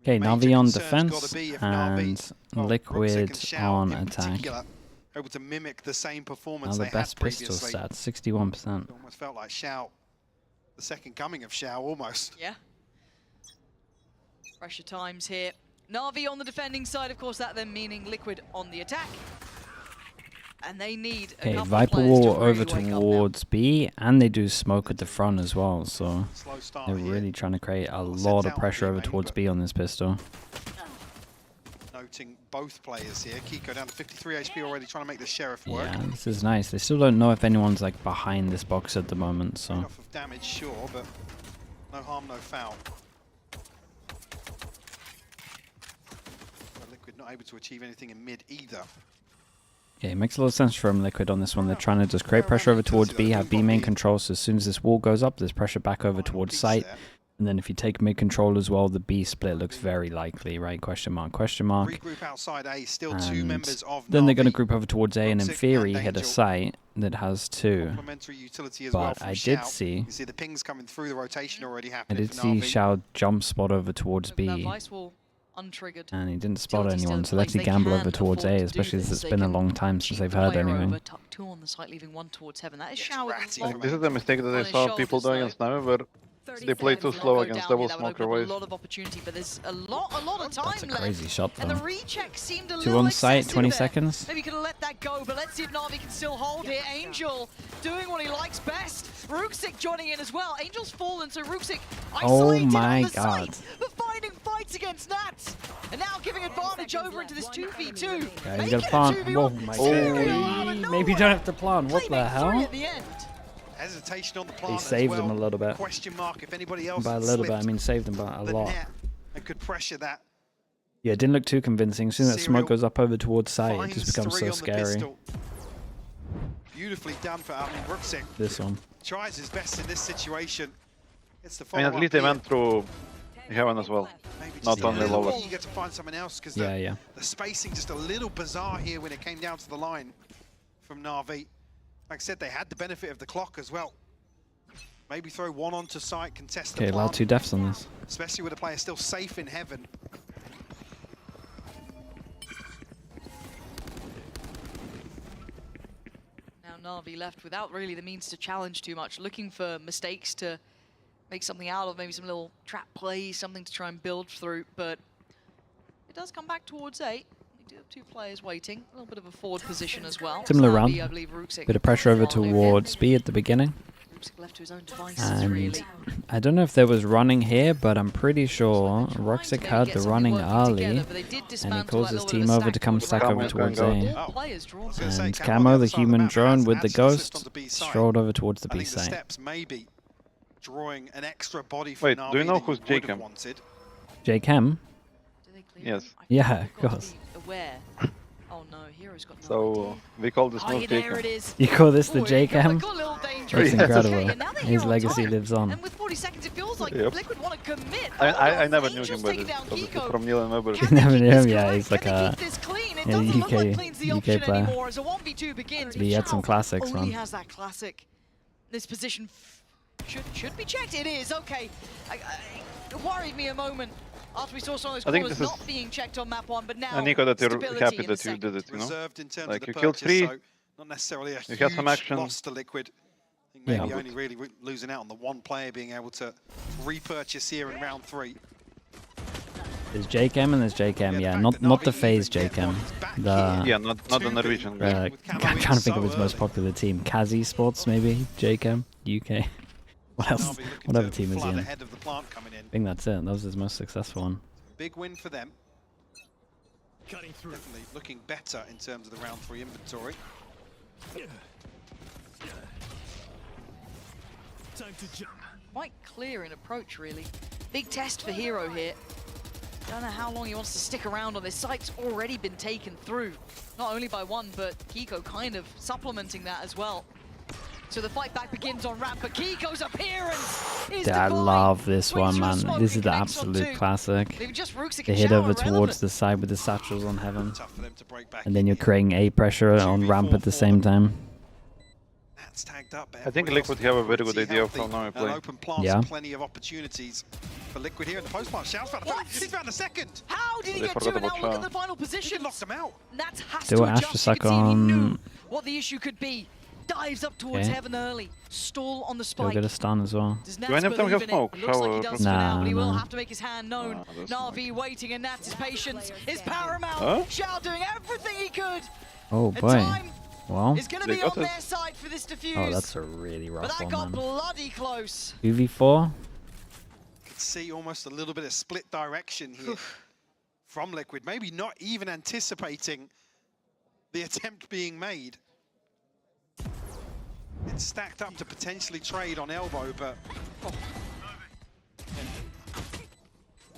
Okay, Major Navi on concern's gotta defense be if and Navi, well, Liquid Ruxic and Xiao on in attack. particular, able to mimic the same Now performance the they best had pistol previously. stats, 61%. It almost felt like Xiao, the second coming of Xiao, almost. Yeah. Pressure times here. Navi on the defending side, of course, that then meaning Liquid on the attack. And they need a Okay, couple Viper of players Wall to really over wake up now. towards B, and they do smoke at the front as well, so Slow start they're here. really trying to create a Well, lot sets of out on pressure B over main, towards but- B on this pistol. Noting both players here. Kiko down to 53 HP already, trying to make the Sheriff work. Yeah, this is nice. They still don't know if anyone's like behind this box at the moment, so Off of damage, sure, but no harm, no foul. But Liquid not able to achieve anything in mid either. okay, it makes a lot of sense from Liquid on this one. They're trying to just create pressure over towards B, have B main control, so as soon as this wall goes up, there's pressure back over towards site. And then if you take mid control as well, the B split looks very likely, right? Question mark, question mark. Regroup outside A, still two And members of then they're going to Navi. group over towards A and in Ruxic theory and hit a Angel. site that has two. Complementary utility as well But from I did Xiao. see, You see the pings coming through, the rotation already I happening did for see Navi. Xiao jump spot over towards That B, vice wall untriggered. and he didn't spot Utility still anyone, in so let's place. he They gamble can over towards afford A, to do especially as this. it's They been a can long time since cheat they've the heard player anything. over, tuck two on the site, leaving one towards heaven. That is Yes, Xiao with ratty long from This is the mistake that I on his saw people shoulders, do against Navi, where they play too seconds slow go against down double here. That would smoker open up waves. a lot of opportunity, but there's a lot of time That's a left. crazy shot And the though. recheck seemed a Two little on site, excessive 20 there. seconds. Maybe could have let that go, but let's see if Navi can still hold here. Angel doing what he likes best. Ruxic joining in as well. Angel's fallen, so Ruxic isolated my on the God. site, but finding fights against Nats. And now giving advantage over into this 2v2. Yeah, you Making gotta it plant. 2v1. Whoa, my Material God. Maybe you don't have to plant. What the Playmaking hell? three at the end. Hesitation on the plant He as saved well. him a little bit. Question mark if anybody else By a had little bit, I slipped mean saved him by a the lot. net and could pressure that. Yeah, it didn't look too convincing. As soon as that smoke Serial goes up over towards site, it Finds just becomes three so on the scary. pistol. Beautifully done for Ruxic. This one. Tries his best in this situation. It's the I mean, follow-up at least they here. went through heaven as well. Maybe just not a only little lower. eager to find someone else because Yeah. the spacing just a little bizarre here when it came down to the line from Navi. Like I said, they had the benefit of the clock as well. Maybe throw one onto site, contest the Okay, allowed plant, 2 deaths on this. especially with a player still safe in heaven. Now Navi left without really the means to challenge too much, looking for mistakes to make something out of, maybe some little trap plays, something to try and build through, but it does come back towards 8. We do have 2 players waiting, a little bit of a forward position as well. Similar Navi, round. I believe Ruxic Bit of pressure over following towards B at the beginning. Ruxic left to his own devices, And really. I don't know if there was running here, but I'm pretty sure Ruxic heard the running early, and he calls his team over to come stack over towards A. Oh. Players drawn. gonna say, And Camo on Camo, the the other side of the human map, drone has with the actually slipped ghost, onto B side. strolled over towards the I B think the site. steps maybe drawing an extra body for Wait, Navi do you know that who's would have J-Cam? wanted. Jake Hem? Do they clear Yes. him? I Yeah, think of we've got to course. be aware. Oh no, Hero's got no So idea. we call this Oh, move yeah, there Jacob. it is. You call this the Oh, Jake it Hem? got a little dangerous. That's Yes. incredible. Okay, and now they're His here on legacy top. lives on. And with 40 seconds, it feels like Yep. Liquid want to commit. I never knew Angel's him by taking this. down Obviously Kiko. from Neil and Weber. Can they Never keep knew this him, yeah, correct? he's like Can they a- keep this clean? It yeah, doesn't look UK like clean's the option player. anymore as a 1v2 begins. But he had some Xiao classics, only man. has that classic. This position should be checked. It is, okay. It worried me a moment after we saw some of those I think corners this is- not being checked on map 1, but now And Nico, that you're stability happy in the that you did second. it, you know? Reserved in terms Like, of you the killed purchase, 3, so not necessarily a you had some huge action. loss to Liquid. I think Yeah. maybe only really losing out on the one player being able to repurchase here in round 3. There's Jake M and there's Jake M, yeah. Not the phase Jake M. The Yeah, not the Norwegian guy. I'm trying to think of his most popular team. Kazi Sports, maybe? Jake M, UK. What else? What other team is he in? I Ahead of the plant coming in. think that's it. That was his most successful one. Big win for them. Definitely looking better in terms of the round 3 inventory. Time to jump. Quite clear in approach, really. Big test for Hero here. Don't know how long he wants to stick around on this. Site's already been taken through, not only by one, but Kiko kind of supplementing that as well. So the fight back begins on ramp, but Kiko's appearance is I divine. love this Swings one, through man. smoke This is and the connects on absolute two. classic. Leaving just Ruxic They and hit Xiao over irrelevant. towards the side with the satchels on heaven. Tough for them to break back And then in you're here. creating A pressure on ramp at the same time. Nats tagged up. I think Liquid have a very good idea of how Navi An play. open plant, Yeah. plenty of opportunities for Liquid here in the post plant. Shouts found the What? first, he's found the second. How did he They get forgot two? And now about look at Shah. the final He position. locked him out. Nats has They to were adjust. after You suck could see he knew on. what the issue could be. Dives up towards Okay. Heaven early. Stall on the He'll spike. get a stun as well. Does Do Nats any of them believe have in it? smoke? It looks like he does for Nah, now, but he will nah. have to make his hand known. that's Na'Vi waiting, and Nats' patience is paramount. Huh? Shao doing everything he could. Oh And boy. time Well, is going to They be got on it. their side for this defuse. oh, that's a really but rough that one, got man. bloody close. 2v4. Could see almost a little bit of split direction here from Liquid. Maybe not even anticipating the attempt being made. It's stacked up to potentially trade on elbow, but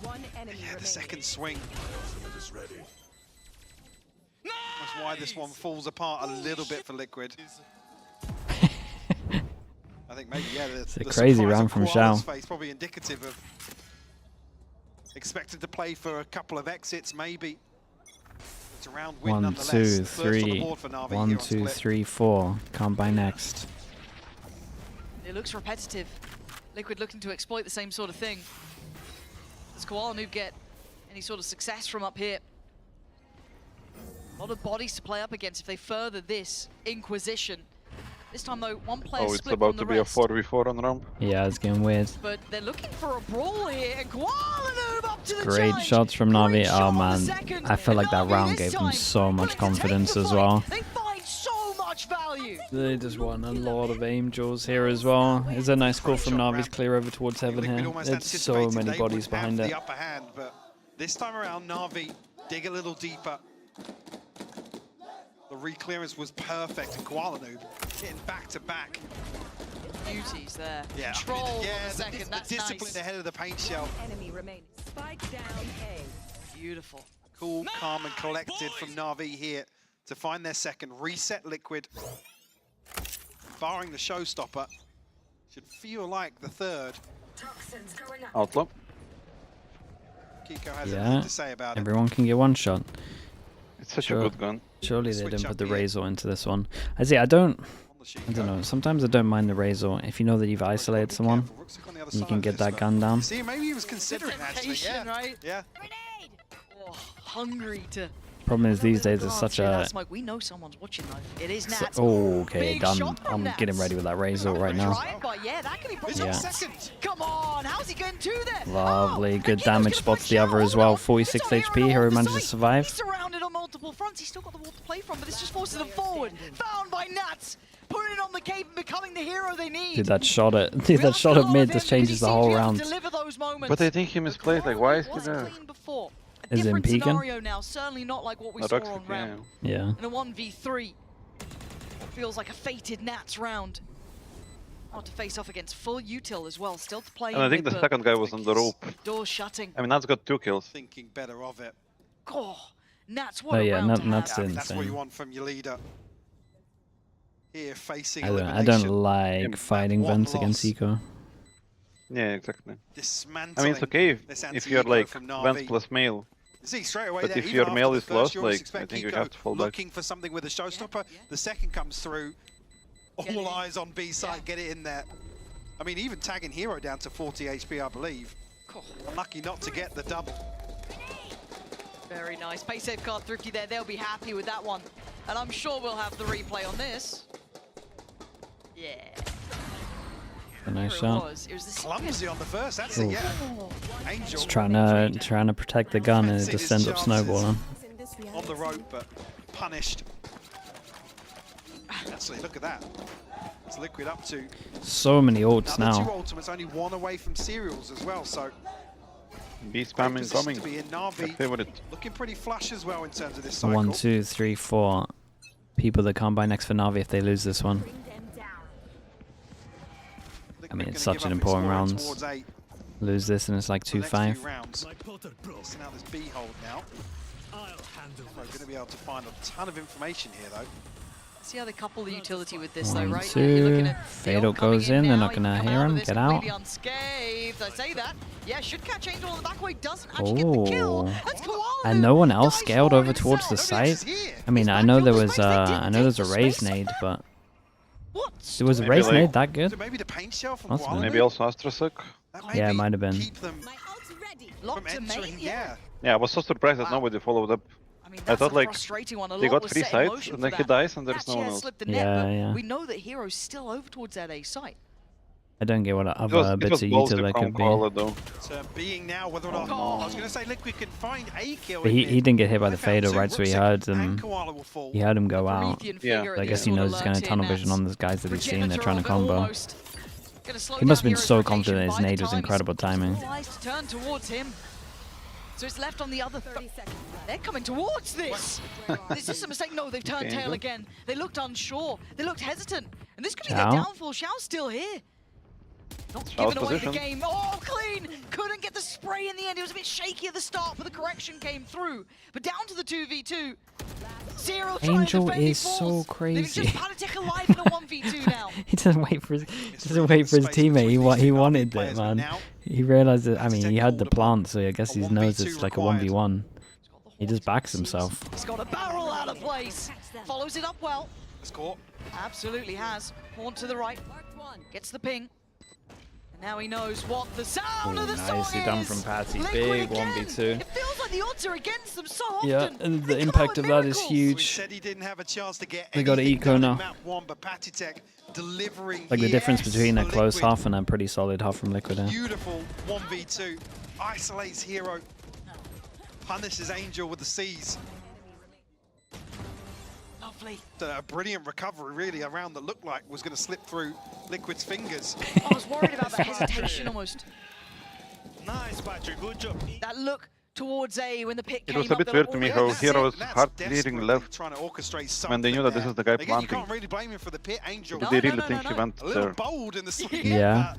One enemy yeah, the remaining. second swing. That's why this one falls apart a little bit for Liquid. I think maybe, yeah, It's a the crazy surprise round on from Koala's Shao. face, probably indicative of expected to play for a couple of exits, maybe. It's a round win 1, nonetheless. 2, First on the 3. board for Na'Vi 1, here on 2, Split. 3, 4. Can't buy next. It looks repetitive. Liquid looking to exploit the same sort of thing. Does Koala Noob get any sort of success from up here? A lot of bodies to play up against if they further this Inquisition. This time though, one player Oh, it's split about from to the be a rest. 4v4 on ramp. Yeah, it's getting weird. But they're looking for a brawl here, and Koala Noob up to the Great challenge. shots from Great Navi. shot Oh on the man, second. I feel like that And round Na'Vi gave this them time so much willing to take confidence the as fight. well. They find so much value. They just won a lot of aim jaws here as well. It's a nice score from Navi's clear over towards Heaven Liquid here. almost There's so anticipated many they bodies would behind have it. the upper hand, but this time around, Na'Vi dig a little deeper. The re-clearance was perfect, and Koala Noob hitting back to back. Beauties there. Yeah, Control on yeah, the second. the That's discipline nice. ahead of the paint shell. Enemy remaining. Spike down A. Beautiful. Cool, calm, and collected from Na'Vi here to find their second. Reset Liquid, barring the showstopper. Should feel like the third. Outlaw. Kiko has Yeah, anything to say about it. everyone can get one shot. It's such Sure. a good gun. Surely they Switch didn't up put the here. Razor into this one. I see. I don't On the know. Sometimes I don't mind the Razor if you know that you've isolated someone. You can get that gun down. See, maybe he was considering actually. Temptation, Yeah, right? yeah. Oh, hungry to. Problem is these days it's glance such through a. that smoke. We know someone's watching though. It is Nats. Oh, okay. Big Done. shot from I'm Nats. getting ready with that Razor right now. Try it, but yeah, that could be He's possible. on Yeah. second. Come on, how's he getting to there? Lovely, Oh, good Kiko's damage, gonna spots find the other Shao. as well, Hold on. 46 It's on HP, Hero Hero on the manages to site. survive. He's surrounded on multiple fronts, he's still got the wall to play from, but this just forces them forward. Found by Nats, putting it on the cape and becoming the hero they need. Dude, that shot at We that love shot the at lot mid of him just because changes he the seems to whole be able to round. deliver those moments. But I think he misplayed. Like, why is he was there? clean before. A Is it different peeking? scenario now, certainly not like what we saw Roxic, on yeah. ramp. Yeah. In a 1v3, feels like a fated Nats round. Not to face off against full util as well, still to play. And I think with, the but second guy was on the rope. Doors shutting. I mean, Nat's got 2 kills. Thinking better of it. Oh, Nats, what Oh a yeah, round to Nats have. I mean, that's what you insane. want from your leader. Here facing I don't elimination. like fighting One Vents against loss. Eco. Yeah, exactly. Dismantling I mean, it's okay this if you're anti-ego like from Vents Na'Vi. plus male. See, straight away But there, if even your after mail the is first, lost, you always like, expect I think you Kiko have to fall back. looking for something with a showstopper. Yeah. The second comes through. Get it All in. eyes on B side, get it in there. I mean, even tagging Hero down to 40 HP, I believe. Cool. Unlucky not to get the double. Very nice. Pay safe card Thrifty there. They'll be happy with that one. And I'm sure we'll have the replay on this. Yeah. A nice Here shot. It was the Clumsy second. on the first, that's it, yeah. Oh, Angel Just trying to protect the gun and it just ends up snowballing. on the rope, but punished. Actually, look at that. It's Liquid up to So many ults another 2 now. ultimates, only 1 away from Serials as well, so B great spam position incoming. to be in. My Na'Vi favorite. looking pretty flush as well in terms of this cycle. 1, 2, 3, 4 people that can't buy next for Navi if they lose this one. Liquid I mean, gonna it's such give an up important exploring round. towards 8 Lose this and it's like for the next few 2-5. rounds. Missing out this B hold now. We're going to be able to find a ton of information here, though. see how they couple the utility with this, though, 1, right? 2. You're looking at Fade Theo out goes coming in. They're now. not He gonna can come hear out of him. this Get out. completely unscathed. I say that. Yeah, should catch Angel on the back way. Doesn't actually get the kill. Oh. That's Koala And Noob. no one else Dives scaled forward over towards the himself. site. Here. I mean, I back know filled there the was space. They didn't I know there's a take the raise space. nade, but What? It was a Maybe race like- nade that good? So maybe the paint shell from Must have been. Koala Maybe Noob? also Astrosec. That Yeah, maybe might have been. keep them My ult's ready. from Locked to entering. main, Yeah. Yeah, I was so surprised that Wow. nobody followed up. I mean, I that's thought, a like, frustrating one. A They lot got was 3 set in sites, motion and for then he that. dies, and there's That's no one yeah, else. slipped the net, Yeah, but yeah. we know that Hero's still over towards that A site. I don't get what It other was bits of ballsy util there from could be. Koala, though. So being now whether or not Oh, I was going to say Liquid can find a kill. But in he mid. didn't get hit by They the found fader two. right, so he Ruxic heard and them. Koala will fall. He heard him go out. Promethean Yeah. figure So I at guess this he sort knows of he's going to lurked tunnel in, vision on those guys that he's seen. They're Progenitor trying to of it combo. almost. Gonna slow He must have down been Hero's so rotation confident his by the nade was time incredible he's timing. realized to turn towards him. So it's left on the other. 30 seconds left. They're coming towards this. Is this a mistake? No, they've turned Okay, tail good. again. They looked unsure. They looked hesitant. And this could be Xiao? their downfall. Xiao's still here. Not Xiao's giving away the position. game. Oh, clean! Couldn't get the spray in the end. It was a bit shaky at the start, but the correction came through. But down to the 2v2. Zero trying Angel to defend is his so force. crazy. They've just Panatic alive in a 1v2 now. He doesn't wait for his, It's doesn't really wait for his space between teammate. He these he two wanted players, it, but man. now He realized that. I has to mean, take he had all the the plant, so I guess a he knows 1v2 it's like a required. 1v1. He's got the He just horn backs to himself. He's got a barrel out of place. Follows it up well. Score. Absolutely has. Horn to the right. Marked one. Gets the ping. And now he knows what the sound Ooh, of the song nicely done is. from Patty. Liquid Big again. 1v2. It feels like the odds are against them so often. Yeah, and They the come impact out of with that is miracles. We huge. said he didn't have a chance to get They got anything eco done now. in map 1, but Patitech delivering Like the here difference between a for close Liquid. half and a pretty solid half from Liquid. Beautiful 1v2. Isolates Hero. Punishes Angel with the C's. Lovely. A brilliant recovery, really, around that looked like was going to slip through Liquid's fingers. I was worried about that hesitation almost. Nice, Patrick. Good job. That look towards A when the pick It came was a up. bit they're weird like, to oh, me yeah, how that's Hero it. was That's hard leading desperately left trying to orchestrate something when they knew that this there. is the guy Again, you planting. can't really blame him for the pit, Angel. Did No, they no, really no, think no, he no. went A little there? bold in the swing. Yeah.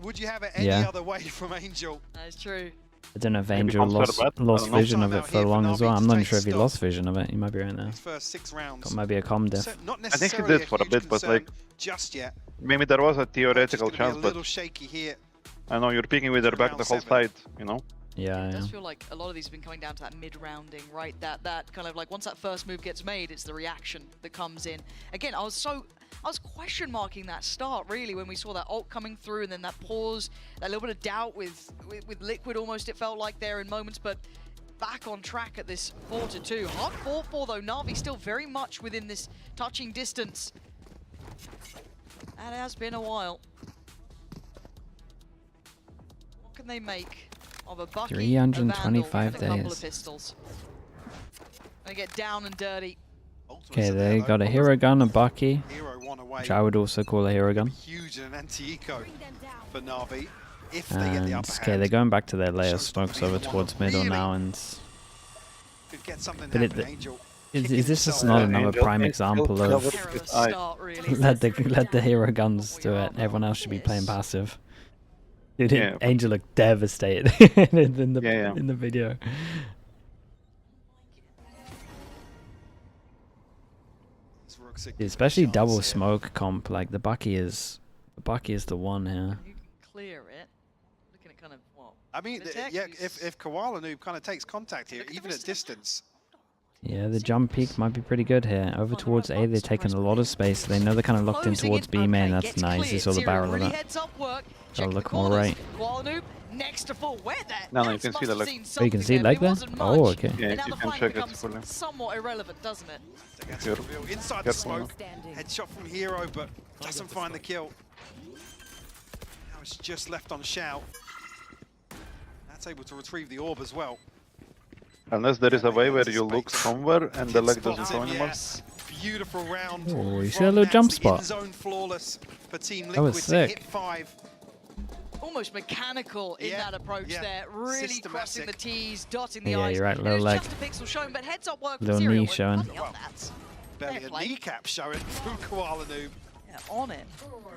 Would you have it any Yeah. other way from Angel? That is true. I don't know if Maybe Angel Com's got a bat, I lost don't know. vision of Time it out for here for long as Navi well. to I'm not take sure if he stock. lost vision of it. He might be right there. His first 6 rounds. Got maybe a com diff. So not I think he necessarily did for a huge bit, but concern like just yet. maybe there was a Just theoretical gonna be a chance, but little shaky here. I know you're peeking with your back the whole Round 7. side, you know? Yeah, It yeah. does feel like a lot of these have been coming down to that mid-rounding, right? That kind of like once that first move gets made, it's the reaction that comes in. Again, I was question marking that start really when we saw that ult coming through and then that pause, that little bit of doubt with Liquid almost it felt like there in moments, but back on track at this 4-2. Hard 4-4 though, Navi still very much within this touching distance. That has been a while. What can they make of a Bucky, 325 a Vandal, and a couple days. of pistols? They get down and dirty. Okay, they got a hero gun, a Bucky, Hero one away. which I would also call a hero gun. Huge and an anti-eco Bring them down. for Navi if they get the And upper okay, hand. they're going back to their layer Shows smokes that over neither one towards of middle really now, and Could get something But happen, it- Angel. is kicking this just himself not out. another Angel prime can example still of cover Terror his eye. start really. let the hero guns do it? Everyone else should be playing passive. Dude, Yeah. Angel looked devastated in the Yeah, yeah. in the video. It's Ruxic Especially chance double here. smoke comp, like the Bucky is the one here. You can clear it. Looking at kind of what? I mean, The tech yeah, is- if Koala Noob kind of takes contact here, Look at the even rest at of the distance, Yeah, the jump peak might be pretty good here. Over Fine, towards alright, A, they're box, taking a press lot play. of space. They know they're kind of locked in Closing towards it. B main. Okay, That's gets nice. You cleared. saw the Zero barrel of really it. heads up work. Gotta Check the look more corners. right. Koala Noob next to full. Where there? No, you Nats can see must the have leg. seen Oh, you can something see there, leg but it there? wasn't Oh, much. okay. Yeah, And now you the can fight check it becomes fully. somewhat irrelevant, doesn't it? they get to Here. reveal inside the Careful smoke. Standing. Headshot from Hero, but doesn't find the kill. Now it's just left on Shout. That's able to retrieve the orb as well. Unless there is a way where you look Space. somewhere and the Kid leg spots doesn't show him, anymore. yes. Beautiful round. Oh, you see from that little Nats, jump the spot? in-zone flawless for Team That was Liquid to sick. hit 5. Almost mechanical in Yeah, that approach yeah. there. Really crossing the Systematic. T's, dotting the Yeah, I's. you're right, And low it was leg. just a pixel shown, but heads up work from Little Zero. knee showing. Bloody hell, Nats. Barely Fair a play. kneecap showing from Koala Noob. Yeah, on it.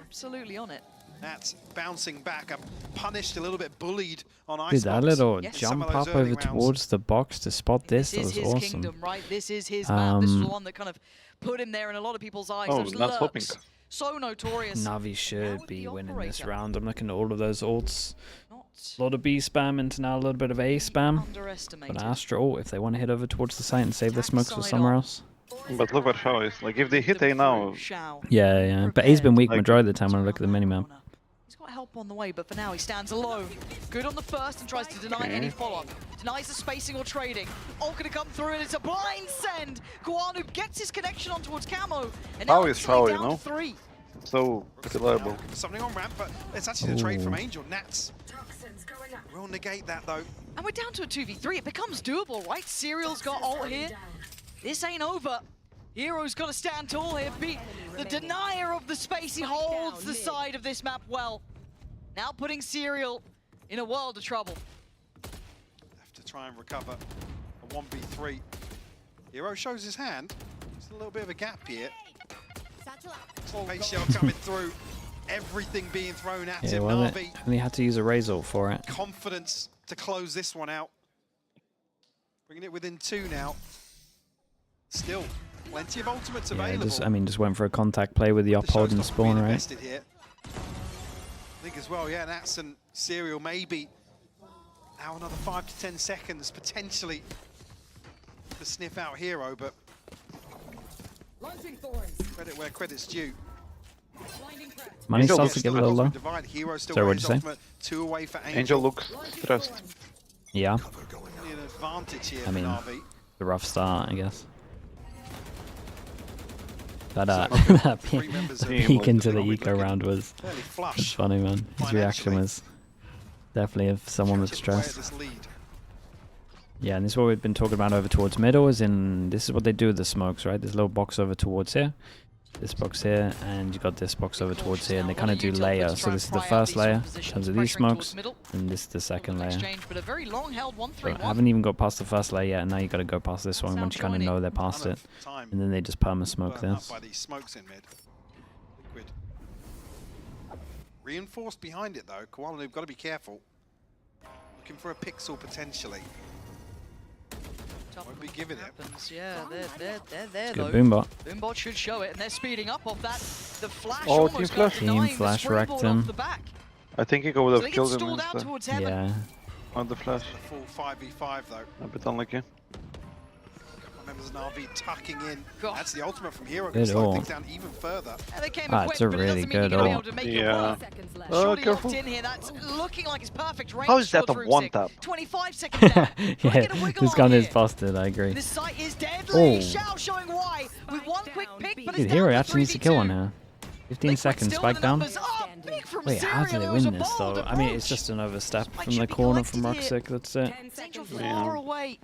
Absolutely on it. That's bouncing back, punished, a little bit bullied on ice. Dude, that little Yes. Some jump of those up early over rounds. towards the box to spot this, that This was is his awesome. kingdom, right? This is his map. This is the Um, one that kind of put him there in a lot of people's eyes. Oh, Those Nats hopping. lurks, so notorious. Navi Now should with be the winning this operator. round. I'm looking at all of those ults. Not A lot of B spam into now a little bit of A spam. underestimated. But Astra ult if they want to head over towards the site and save their Attack smokes for side somewhere on. else. But look where Shao is. Like, if they hit A now, Shao. Yeah. But A's been weak Like- majority of the time when I look at the minimap. He's got help on the way, but for now he stands alone. Good on the first and tries to deny any follow-up. Denies the spacing or trading. Ult gonna come through and it's a blind send. Guanu gets his connection on towards Camo. And now How is it's Shao, down you know? to 3. so reliable. Something on ramp, but it's actually the trade from Angel. Nats will negate that though. And we're down to a 2v3. It becomes doable, right? Serial's got ult here. This ain't over. Hero's got to stand tall here. Beat the denier of the space. He holds the side of this map well. Now putting Serial in a world of trouble. Have to try and recover a 1v3. Hero shows his hand. There's a little bit of a gap here. Space shell coming through. Everything being thrown at Yeah, him. well, Navi, only had to use a Razor for it. confidence to close this one out. Bringing it within 2 now. Still, plenty of ultimates Yeah, available. just went for a contact play with the The uphold and showstopper spawn, being right? invested here. I think as well, yeah, Nats and Serial maybe now another 5 to 10 seconds potentially to sniff out Hero, but credit where credit's due. Money Angel starts to get a little low. Divide. Hero still Sorry, with what'd his you say? ultimate, 2 away for Angel. Angel looks stressed. Yeah, Only an advantage here I mean, for Navi. a rough start, I guess. But So, that three members of peek the into the Navi eco looking round was fairly flush. funny, man. His reaction financially. was definitely of someone with Chip away at stress. this lead. Yeah, and this is what we've been talking about over towards middle, is in, this is what they do with the smokes, right? There's a little box over towards here, this box here, and you got this box over towards here, and they kind of do layers. So this is the first layer in terms of these smokes, and this is the second layer. But a very long held So 1-3-1. I haven't even got past the first layer yet, and now you got to go past this one once you kind of know they're past Ton it, of time and then they just perma smoke burnt up this. by these smokes in mid. Liquid. Reinforced behind it though. Koala Noob got to be careful. Looking for a pixel potentially. Won't be giving it. Happens. Yeah, they're there Good though. boombot. Boombot should show it, and they're speeding up off that. The flash Oh, almost Team got Flash. denying Team the Flash springboard wrecked off him. the back. I think he would So have they get killed him stalled out instead. towards heaven. Yeah, On the flash. The full 5v5 though. A bit unlucky. Members of Navi tucking in. God. That's the ultimate from Hero. Good Can slow ult. things down even further. And they came Ah, equipped, it's a but it really doesn't mean you're good gonna be ult. able to make it Yeah. work. Seconds left. Oh, Shorty careful. locked in here. That's looking like it's perfect range. How is that for a Drusik. one-tap? 25 seconds down. yeah, Get a wiggle this on gun is here. busted, I agree. This site is deadly. Oh. Shao showing why with one quick pick, but Dude, it's Hero down to actually needs to kill 3v2. one here. 15 Liquid seconds, still spike with the down. numbers up. Big from Wait, how Serial. did they It was a win this bold though? I mean, it's approach. just another step Spike from should the be corner from collected here. Ruxic, that's it. 10 Angel seconds far left. away.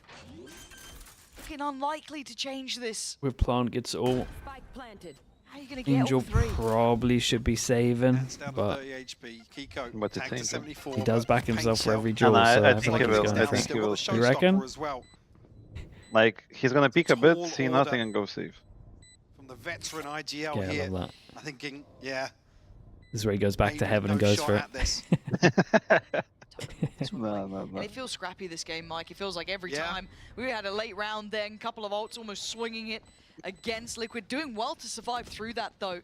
Looking unlikely to change this. With Plant gets all, Spike planted. How are you going to get Angel all 3? probably should be saving, That's down to but 30 HP. Kiko But it's tagged to Angel. 74. he does back Paint himself for cell. every duel, I so I think feel like he he's will. going I for think it. he will. Still got the You reckon? showstopper as well. Like, he's gonna peek a bit, Tall see order. nothing, and go save. From the veteran IGL Yeah, I here. love that. I'm thinking, yeah. This is where he goes back to maybe heaven no and goes shot for at it. this. No. And it feels scrappy this game, Mike. It feels like every Yeah. time. We had a late round then, couple of ults almost swinging it against Liquid. Doing well to survive through that though.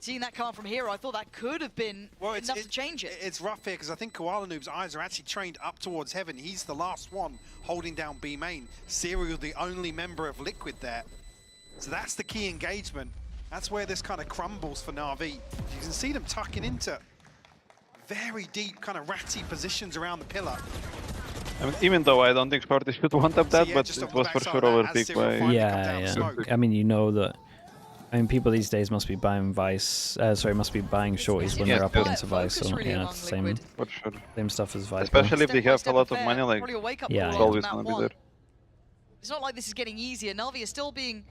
Seeing that come out from Hero, I thought that could have been enough to change it. It's rough here because I think Koala Noob's eyes are actually trained up towards heaven. He's the last one holding down B main. Serial, the only member of Liquid there. So that's the key engagement. That's where this kind of crumbles for Navi. You can see them tucking into very deep, kind of ratty positions around the pillar. I mean, even though I don't think Sparty should one-tap that, yeah, but just it on was the for backside sure of that, overpeaked as Serial by... finally come Yeah, down yeah. smoke. I mean, you know that. I mean, people these days must be buying must be buying shorties when Yeah, they're up but against a Vice, focus so really yeah, among it's the same, Liquid. For sure. same stuff as Vice. Especially if they have a Step-by-step lot of affair, money, like, probably a wake-up Yeah, call yeah. on always map gonna be one. there. It's not like this is getting easier. Navi is still being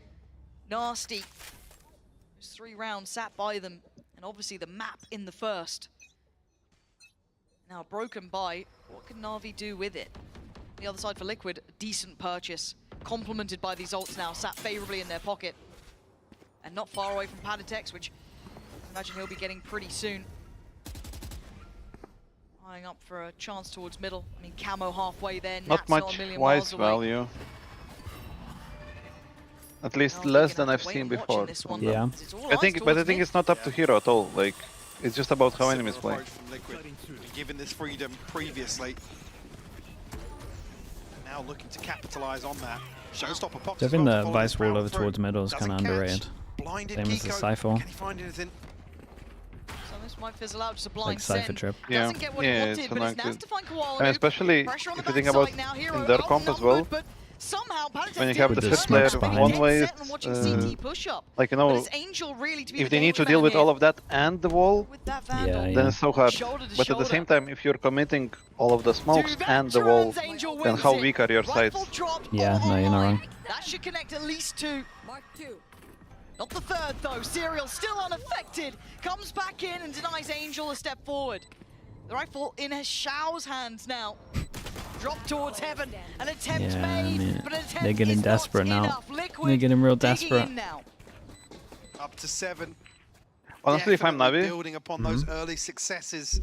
nasty. There's 3 rounds sat by them, and obviously the map in the first. Now broken by, what can Navi do with it? The other side for Liquid, a decent purchase, complemented by these ults now, sat favorably in their pocket. And not far away from Padatex, which I imagine he'll be getting pretty soon. Eyeing up for a chance towards middle. I mean, Camo halfway there, Not Nats not much a million wise miles away. value. At least Now less they're than gonna I've have to wait seen and watch in before. this one, Yeah. because it's all I eyes think, but I towards think mid. it's not up to Hero at all. Like, it's just about how enemies Similar play. approach from Liquid, given this freedom previously. Now Now looking to capitalize on that. Showstopper pops So I as think well to the follow vice this wall barrel over through. towards middle is kind of Doesn't catch. underrated. Blinded Same as the Kiko. Cypher. Can he find anything? So this might fizzle out, just a blind Like Cypher send. trip. Yeah, Doesn't get what he yeah, wanted, it's but it's not nice good. to find Koala. And especially Pressure on the if you think about backside now. Hero in their comp as well, outnumbered, but somehow when you have With the the fifth player smokes Maybe behind. dead one way, set and watching CT push up. like you But know, it's Angel really to be if the they need to game deal plan with here. all of that and the wall, With that Yeah, Vandal, then yeah. it's so hard. shoulder to But at the shoulder. same time, if you're committing all of the smokes To and the wall, veterans, Angel then wins how it. weak are your sides? Rifle dropped Yeah, over no, the you're not line. wrong. That should connect at least two. Mark 2. Not the third though. Serial still unaffected. Comes back in and denies Angel a step forward. The rifle in Xiao's hands now. Drop towards heaven. An attempt Yeah, made, man. but an attempt They're getting is not desperate now. enough. Liquid They're getting real digging desperate. in now. Up to 7. Honestly, if I'm Definitely Navi, building upon those early successes.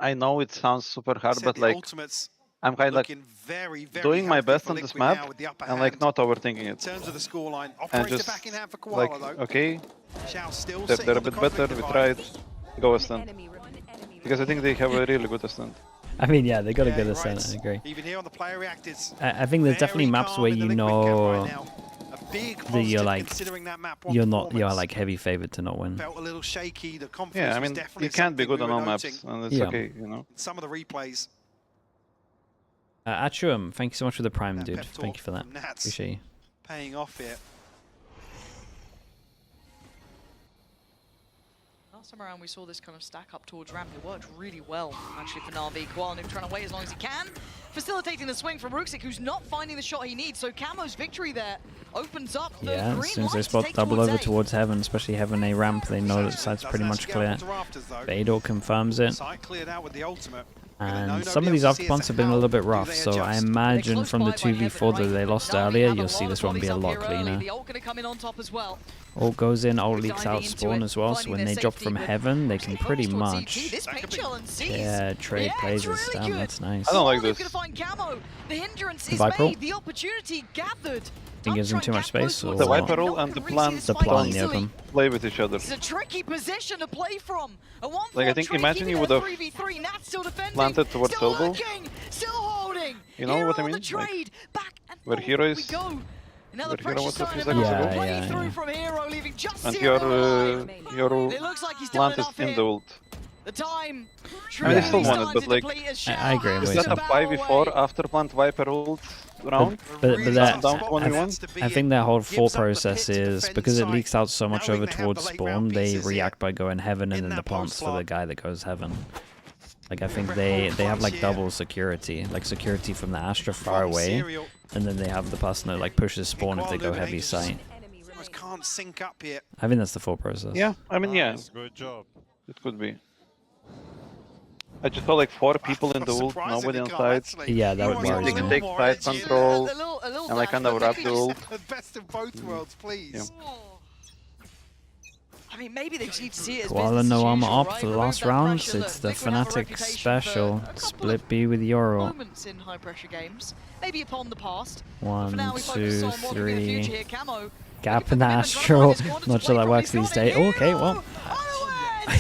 I know it sounds super hard, Said but the like ultimates I'm kind of looking very, very doing my healthy best for on this Liquid now map with the upper and like hand. not overthinking In it, terms of the scoreline, and operator just backing hand for Koala like though. okay, Xiao still they're sitting a on the bit better. cosmic We divide. tried, go One ascent enemy. One enemy. because I think they have a really good ascent. I mean, yeah, they got a Yeah, good you're ascent, right. I agree. Even here on the player reactors. I think there's definitely very maps calm where in the you Liquid camp right know now. A big that you're positive like, considering that map one you're performance. like heavy favored to not win. Felt a little shaky. The confidence Yeah, I was mean definitely you can't be something good we on were all noting maps, and it's Yeah. okay, you know. in some of the replays. Achuam, thank you so much for the prime, That dude. pep Thank you talk for that. from Nats Appreciate you. paying off here. Last time around we saw this kind of stack up towards ramp. It worked really well actually for Navi. Koala trying to wait as long as he can. Facilitating the swing from Ruxic, who's not finding the shot he needs. So Camo's victory there opens up the Yeah, green as soon as they light to spot take double over A. towards heaven, especially heaven A ramp, they know that site's pretty Doesn't much actually clear. get onto rafters, though. Vador confirms it. Site cleared out with the ultimate. And some of these afterpunts have been a little bit rough, so I imagine from the 2v4 that they lost earlier, you'll see this one be a lot cleaner. The ult gonna come in on top as well. Ult goes in, ult leaks Diving out into spawn it, as well, so finding when their they drop safety, from but heaven, they can Ruxic pretty focused towards much CT. This pink shell and sees. trade Yeah, plays it's with really Stam. good. That's nice. I don't like Koala's this. gonna find Camo. The hindrance is Viper ult? made. The opportunity gathered. Think gives him too much space, or The what? Viper ult and the plant The plant in the easily. open. play with each other. This is a tricky position to play from. A 1-4 Like, I think tree, imagine keeping you it a would have 3v3. Nat still defending. planted towards still elbow. looking, still holding. You know Hero what I on the mean? Like, trade. Back and where forth Hero we is- go. Another where Hero pressure was a sign few of seconds another ago. play Yeah, through yeah. from Hero, leaving just And Zero alive. your It looks like he's plant done is enough in here. the ult. The time I mean, they still won it, but, like, I agree with Is you. that a 5v4 after plant Viper ult round? But that, down to 1v1? I think that whole full process is because it leaks out so much over towards spawn, they react by going heaven and then the plants for the guy that goes heaven. Like I think they have like double security, like security from the Astra far away, and then they have the person that like pushes spawn if they go heavy site. Enemy remaining. Can't sync up here. I think that's the full process. Yeah, I mean, yeah, Nice, good job. it could be. I just saw like 4 people in the ult, nobody on side. Yeah, that would worry They can me. take side control, and I kind of wrap the ult. The best of both worlds, please. I mean, maybe they just need to see it as Koala business no as armor usual, up right? for the Remove last that rounds. pressure. It's the Look, Liquid have a Fnatic reputation special. for a couple Split of B with Euro. moments in high pressure games, maybe upon the past. But 1, for now, we focus 2, on what could be the future 3. here. Camo. Gap in the Astral. Not sure that works these days. Oh, okay, well.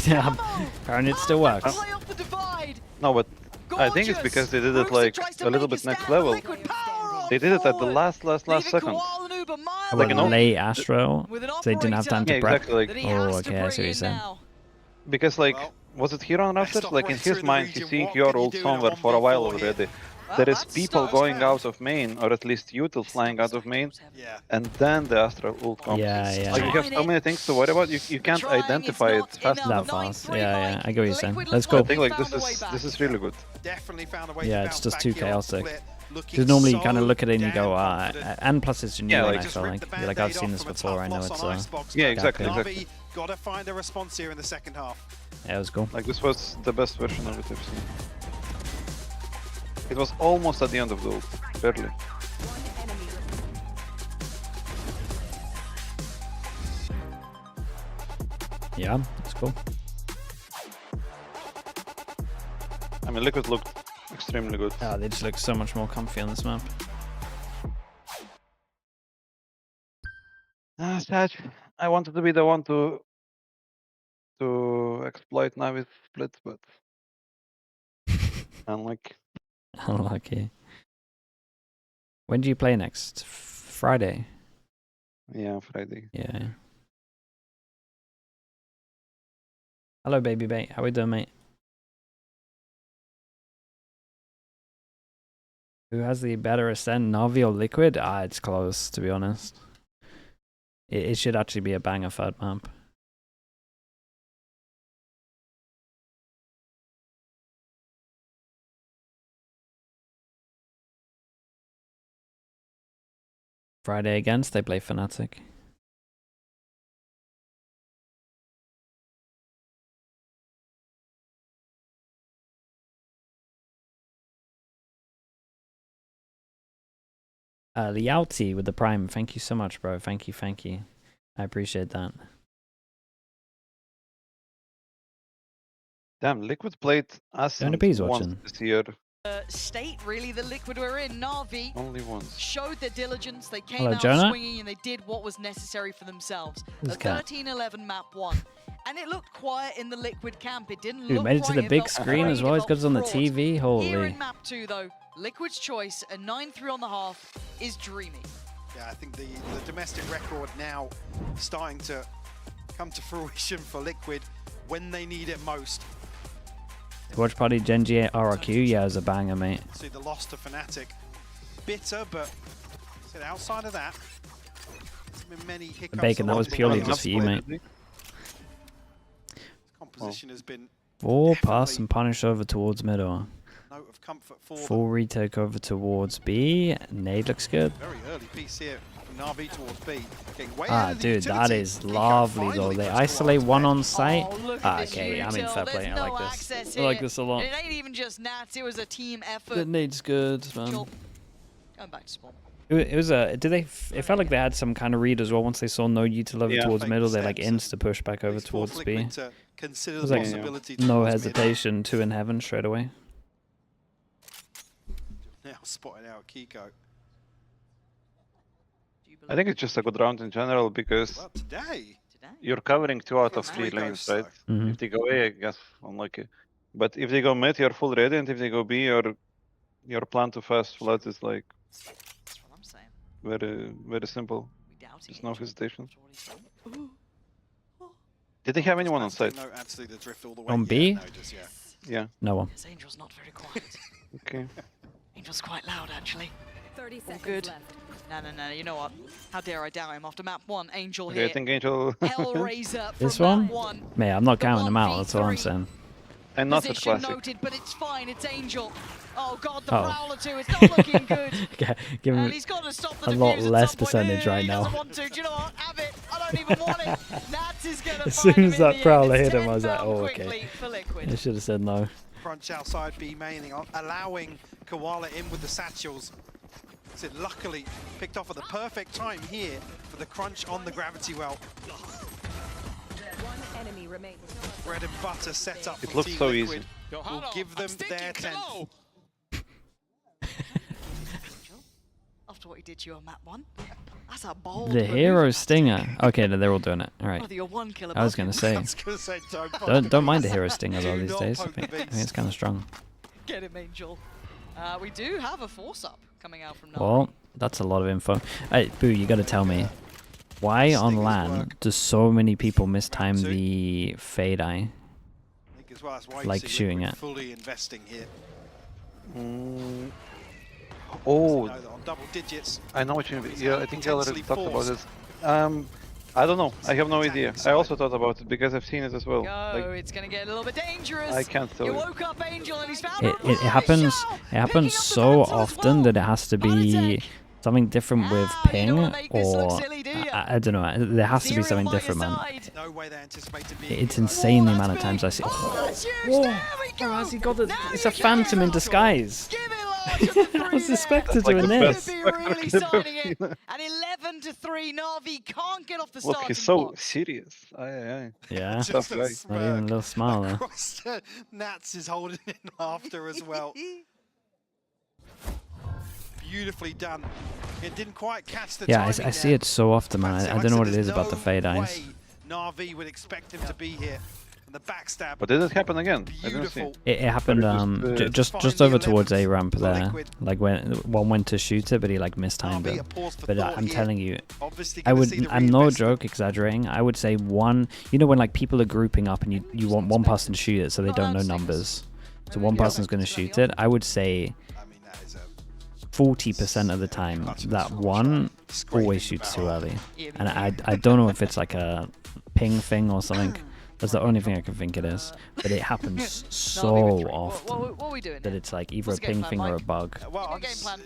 Yeah, apparently it still works. Play off the divide. No, but I think it's because they did it like a little bit next level. They did it at the last second. Like you know, late Astro, so they didn't have time to Yeah, prep. exactly. Like, Oh, okay, I see what you're saying. because like, Well, was it Hero on Rafters? best Like in operator his in the mind, he's region, seeing what your can you ult do in a somewhere for a while 1v4 here? already. There is that's people Star's going round. out of main, or at least Util flying out of main, Yeah. and then the Astral ult comes. Yeah, yeah. Like you have so many things to worry about, you can't Trying is identify it not fast enough. That enough. fast. Yeah, I get what you're saying. Liquid That's looks cool. I think like Found a way back. this is really good. Definitely found a way Yeah, to it's bounce just back too here on chaotic. split, looking Because normally you so kind of look at it and you damn go, confident. and plus it's new, Yeah, and like- I Just feel ripped like, the you're like Band-Aid I've seen off this from a before, tough I know loss it's on Icebox. Yeah, exactly, Yeah. exactly. Navi gotta find a response here in the second half. yeah, it was cool. Like this was the best version of it I've seen. It was almost at the end of the ult, barely. One enemy remaining. Yeah, it's cool. I mean, Liquid looked extremely good. They just look so much more comfy on this map. Sad. I wanted to be the one to exploit Navi's split, but unlike Unlucky. When do you play next? Friday. Yeah, Friday. Yeah. Hello, baby mate. How we doing, mate? Who has the better ascend, Navi or Liquid? Ah, it's close, to be honest. It should actually be a banger third map. Friday against, they play Fnatic. Liaoti with the Prime. Thank you so much, bro. Thank you, thank you. I appreciate that. Damn, Liquid played Ascent Bees once watching. this year. State really the Liquid were in. Na'Vi Only once. showed their diligence. They came Hello, out Jonah. swinging and they did what was necessary for themselves. This A cat. 13-11 map 1. And it looked quiet in the Liquid camp. It didn't Dude, look made it to right. the big felt screen as afraid, well. it He's got us on the felt TV. fraught. Here Holy. in map 2 though, Liquid's choice, a 9-3 on the half, is dreamy. Yeah, I think the domestic record now starting to come to fruition for Liquid when they need it most. Watch party Genji RRQ. Yeah, it was a banger, mate. See the loss to Fnatic. Bitter, but outside of that, there's been many hiccups. Bacon, that along was the purely way. just for you, mate. Composition has been 4 pass definitely and punish over towards middle. note of comfort for Full them. retake over towards B. Nade looks good. Very early piece here from Na'Vi towards B. Getting way Ah, out of the dude, that utility. is Pico lovely though. finally They pushed isolate towards one Ben. on site. Oh, look at Ah, this okay, I mean, util. fair There's play. I no like this. access I like here. this a lot. It ain't even just Nats, it was a team effort. The nade's good, man. Going back to spawn. It was a. Did they? It felt like they had some kind of read as well. Once they saw no util over Yeah. towards Fake middle, they like steps and insta push back over Please force towards B. Liquid to consider It was the like possibility no towards mid. hesitation. 2 in heaven straight away. Now spotting out Kiko. I think it's just a good round in general because Well, today, you're covering 2 out of Three 3 lanes, ghosts, right? though. Mhm. If they go A, I guess unlucky. But if they go mid, you're full ready, and if they go B, your plan to fast flood is like That's what I'm saying. very simple. We doubting There's no Angel. hesitation. That's what he's saying. Did they have anyone on site? no, actually the drift all the way. On Yeah, B? no, just, yeah. Yeah. No one. This Angel's not very quiet. Okay. Angel's quite loud, actually. 30 All seconds good. left. No, you know what? How dare I doubt him after map 1, Angel Okay, here. I think Angel. Hellraiser from This map one? 1. Mate, I'm not The counting them out. That's all I'm 1v3. saying. and not at Position classic. noted, but it's fine, it's Angel. Oh god, the Oh. Prowler too, it's not looking good. Okay, give And him. he's got to stop the a lot defuse at less some point. percentage right He doesn't now. want to. Do you know what? Have it. I don't even want it. Nats is going to As find soon him as in that the Prowler end. It's hit him, I was 10 like, down oh, okay. quickly for Liquid. I should have said no. Crunch outside B maining, allowing Koala in with the satchels. So luckily picked off at the perfect time here for the crunch on the gravity well. One enemy remains. Bread and butter set up It for looks Team so Liquid. easy. Will give them their 10th. After what he did to you on map 1, that's a bold The move, hero Nats. stinger. Okay, no, they're all doing it. All right. Oh, you're 1 kill I was above him. gonna say. I was gonna say Don't mind the hero stinger though Do these not days. I poke think, the I think beast. it's kind of strong. Get him, Angel. We do have a force up coming out from Na'Vi. Well, that's a lot of info. Hey, Boo, you gotta tell me why on Stingers LAN work. do so many people mistime Round two. the fade eye? I think as well, that's why you Like see shooting Liquid it. fully investing here. Mm. So Oh, know that on double digits. I know what you mean. It's Yeah, I think I already intensely talked about forced. it. I don't know. I have no Attacking idea. I side. also thought about it because I've seen it as well. Go, Like, it's going to get a little bit dangerous. I can't tell You you. woke up Angel and he's found It, a it happens. It happens so often that it has to be something different with ping, or I don't know. There has to be something different, man. No way they anticipated being It's here. insane the Oh, amount of that's times I big. see. Oh, that's huge. Whoa! There we go. Bro, has he got the? Now It's you a phantom in can. disguise. Give it large at the three I was there. expected Like doing the this. best. Could be really signing it. And 11-3, Na'Vi can't get off the look, starting he's so block. serious. Aye, aye, aye. Yeah. Just Tough a guy. Not even a little smile there. across the Nats is holding in laughter as well. Beautifully done. It didn't quite catch the Yeah, I timing see there. it so often, man. Fancy, I like don't know said, what it there's is about the no fade eyes. way Na'Vi would expect him to be here. And the backstab. But did it happen again? I didn't see. Beautiful. It happened just Find the over towards 11th A ramp for there. Liquid. Like when one went to shoot it, but he like mistimed Navi, it. a pause for But thought I'm here. telling you, Obviously I gonna would. see the I'm no reinvestment. joke exaggerating. I would say one. You know when like people are grouping up and you want one person to shoot it, so they don't know numbers. So one person's going to shoot it. I would say I mean, that is a 40% of the time that one always shoots too early. And I don't know if it's like a ping thing or something. That's the only thing I can think it is. But it happens so often What are we doing? that it's like either a What's the game ping plan, thing or a Mike? bug. Well, What's the game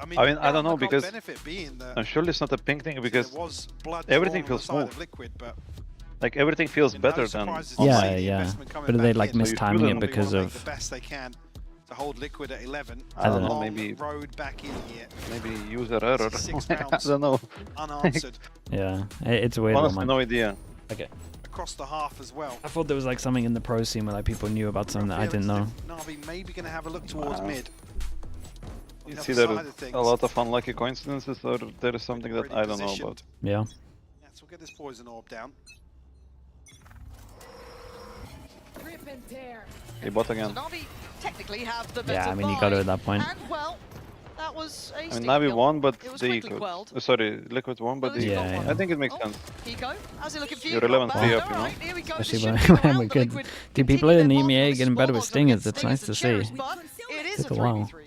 plan? I mean, I don't know, the because benefit being that I'm sure it's not a ping thing, because there was blood everything drawn on feels the side smooth. of Liquid, but like everything feels no better than surprises to online. see Yeah, the yeah. investment coming But are they back like in. mistiming it shouldn't- because They wanna of... make the best they can to hold Liquid at 11. I don't know, Long maybe road back in here, maybe user error. 6 I rounds. don't know. unanswered Yeah, it's a weird Honestly, one. no idea. Okay. across the half as well. I thought there was like something in the pro scene where like people knew about something that I didn't know. Navi maybe going to have a look towards Wow. mid. On You the see other there side is of things, a lot of unlucky coincidences, or there is something that already I don't know positioned. about. Yeah. Yes, we'll get this poison orb down. Rip and tear. He bought So again. Navi technically have the Yeah, better I mean, you got it buy, at that point. And well, that was a I mean, sticky Navi kill. won, but It was they quickly could. quelled. Sorry, Liquid won, but Oh, they. you got one. I think it makes Oh, sense. Kiko, how's it looking for you? You're 11 Not bad. 3 up, you know. Alright, here we go. Especially The when, shooting when around we the could. Liquid Dude, people continue in their EMEA marvelous getting better with performance stingers. against It's nice to Stingers see. and Cherries, but it is Took a a while. 3v3.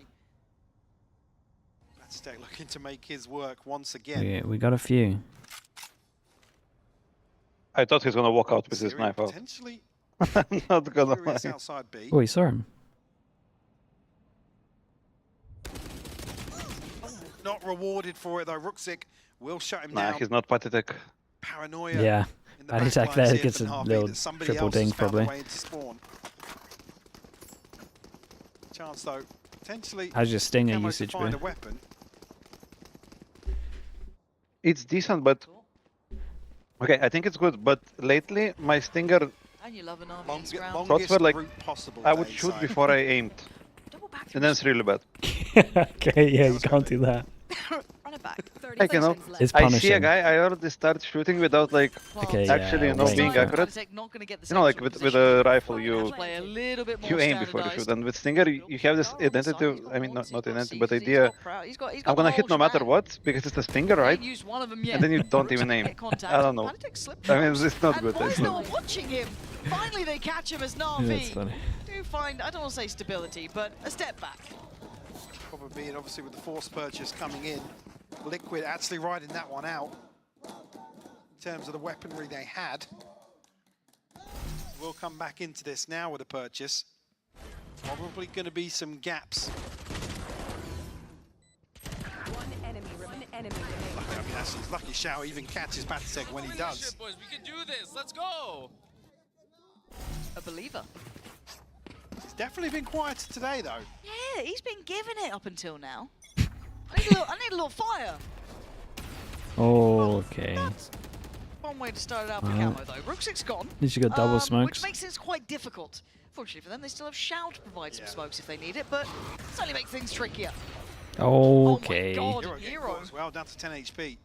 Aztec looking to make his work once again. We got a few. I thought he's gonna walk out with his Siri knife out. potentially I'm not gonna furious lie. outside B. Oh, he saw him. Not rewarded for it though. Ruxic will shut him Nah, down. he's not pathetic. Paranoia. Yeah. In the Bad back attack lines there here gets for a Navi little that somebody triple else ding has found probably. a way into spawn. Chance though, potentially How's your stinger Camo to usage find been? a weapon. It's decent, but okay, I think it's good. But lately, my stinger, And you love an Navi's ground. Shots were like- route possible. I would Dave, shoot so- before I aimed, Double back and then it's really bad. Okay, yeah, you can't do that. Run it back. 30 Like, you know, seconds left. It's I see a punishing. guy, I already start shooting without like, Okay, Actually, yeah, you know, wait, being yeah. accurate, Not gonna get the you know, same like sort of with position. a rifle, you Play a little bit more you aim before you shoot. standardized. And with stinger, you have this He's got identity. He's got I mean, Horns, not he's got identity, but Seizes, idea. he's got Proud, he's got I'm gonna the hit no whole matter shebang. what because it's a stinger, He right? ain't used one of them yet. And then you don't even aim. Get contact. I don't know. Panic slipped I mean, out. it's not And good. why is It's no not. one watching him? Finally, they catch him as Yeah, Navi. that's funny. Do find, I don't want to say stability, but a step back. Probably, and obviously with the force purchase coming in, Liquid actually riding that one out. In terms of the weaponry they had. We'll come back into this now with a purchase. Probably going to be some gaps. One enemy remaining. I mean, that's his lucky Shao even catches Batsek when he does. Boys, we can do this. Let's go. A believer. He's definitely been quieter today, though. Yeah, he's been giving it up until now. I need a little fire. Okay. That's one way to start it out for Well. Camo, though. Rooksik's gone. At least you got double smokes. Which makes things quite difficult. Fortunately for them, they still have Shao to provide some Yeah. smokes if they need it, but certainly makes things trickier. Okay. Oh my God. Hero getting Hero. caught as well, down to 10 HP.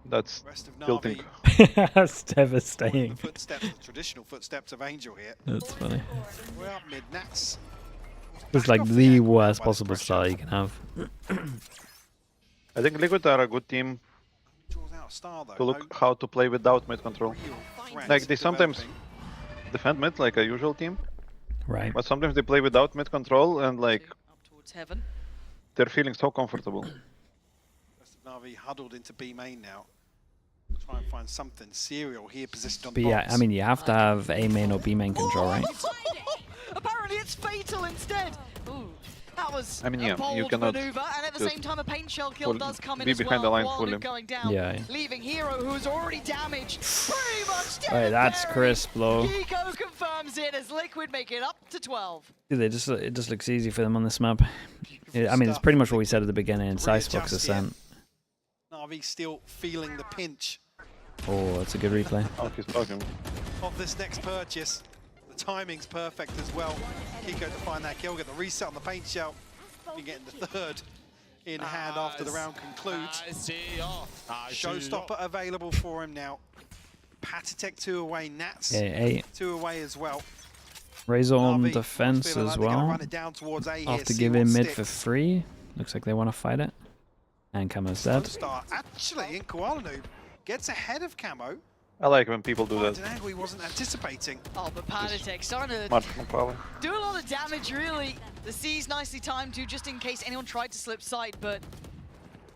That's Rest of tilting. Navi. That's The devastating. footsteps, the traditional footsteps of Angel here. That's funny. We're up mid. Nats. It's back like off the angle now worst by possible pressure. start you can have. I think Liquid are a good team Draws out a star though. to look how to play without mid control. Real threats Like, they sometimes- developing. Defend mid like a usual team, Right. but sometimes they play without mid control and like Up towards heaven. they're feeling so comfortable. Rest of Navi huddled into B main now. Try and find something. Serial here positioned on But yeah, box. I mean, you have to have A main or B main control, right? Apparently it's fatal instead. Ooh, that was I mean, yeah, a bold you cannot maneuver, and at the just same time a paint shell kill does come in be as behind well. the line Wild fully. Nuke going down, Yeah. leaving Hero, who's already damaged, pretty much dead. Right, and that's buried. crisp, Lo. Kiko confirms it as Liquid make it up to 12. Dude, it just looks easy for them on this map. I mean, it's pretty much what we said at the beginning in Sicebox Readjust Ascent. Navi still feeling the pinch Oh, that's a good replay. Oh, he's talking. of this next purchase. The timing's perfect as well. Kiko to find that kill, get the reset on the paint shell. And getting the third in hand after the round concludes. I see. Oh, I see. Showstopper available for him now. Patatech 2 away, Nats Okay, 8. 2 away as well. Razor on NAVI defense feeling as like they're gonna well. run it down towards A here, After see giving what mid for sticks. 3. Looks like they want to fight it. And Camo's dead. Start actually in Koala Noob gets ahead of Camo. I like when people do An that. angle he wasn't anticipating. Oh, but Patatech starting to Much more power. do a lot of damage, really. The C's nicely timed too, just in case anyone tried to slip sight, but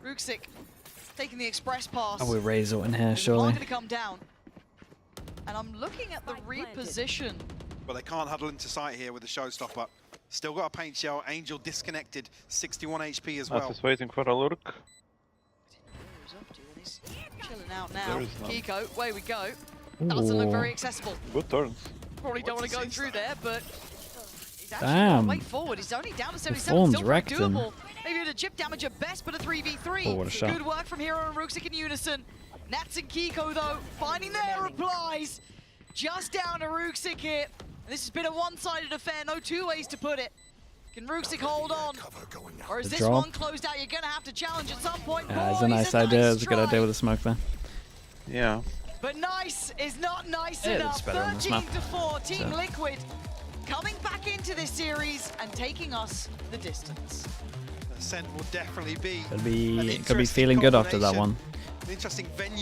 Ruxic taking the express pass. Oh, we're Razor in here, There's a surely. marker to come down. And I'm looking at the reposition. But they can't huddle into sight here with the showstopper. Still got a paint shell. Angel disconnected. 61 HP as Nats well. is waiting for a lurk. He's up to, and he's chilling out now. There is none. Kiko, away we go. Doesn't look Ooh. very accessible. Good turns. Probably don't want to go What's the through sense there, but he's actually Damn. got way forward. He's only down to 77. Thorns Still very wrecked him. doable. Maybe a chip damage at best, but a 3v3. Oh, what a shot. Good work from Hero and Ruxic in unison. Nats and Kiko, though, finding their replies. Just down to Ruxic here. And this has been a one-sided affair. No two ways to put it. Can Ruxic hold on? Or is The this drop. one closed out? You're going to have to challenge at some point. It's a Boys, nice idea. It's a good try. idea with the smoke there. Yeah. But nice is not nice It enough. is better on this 13 map. to 4, Team So. Liquid coming back into this series and taking us the distance. Ascent will definitely be Could an be interesting feeling good after that combination. one. An interesting venue.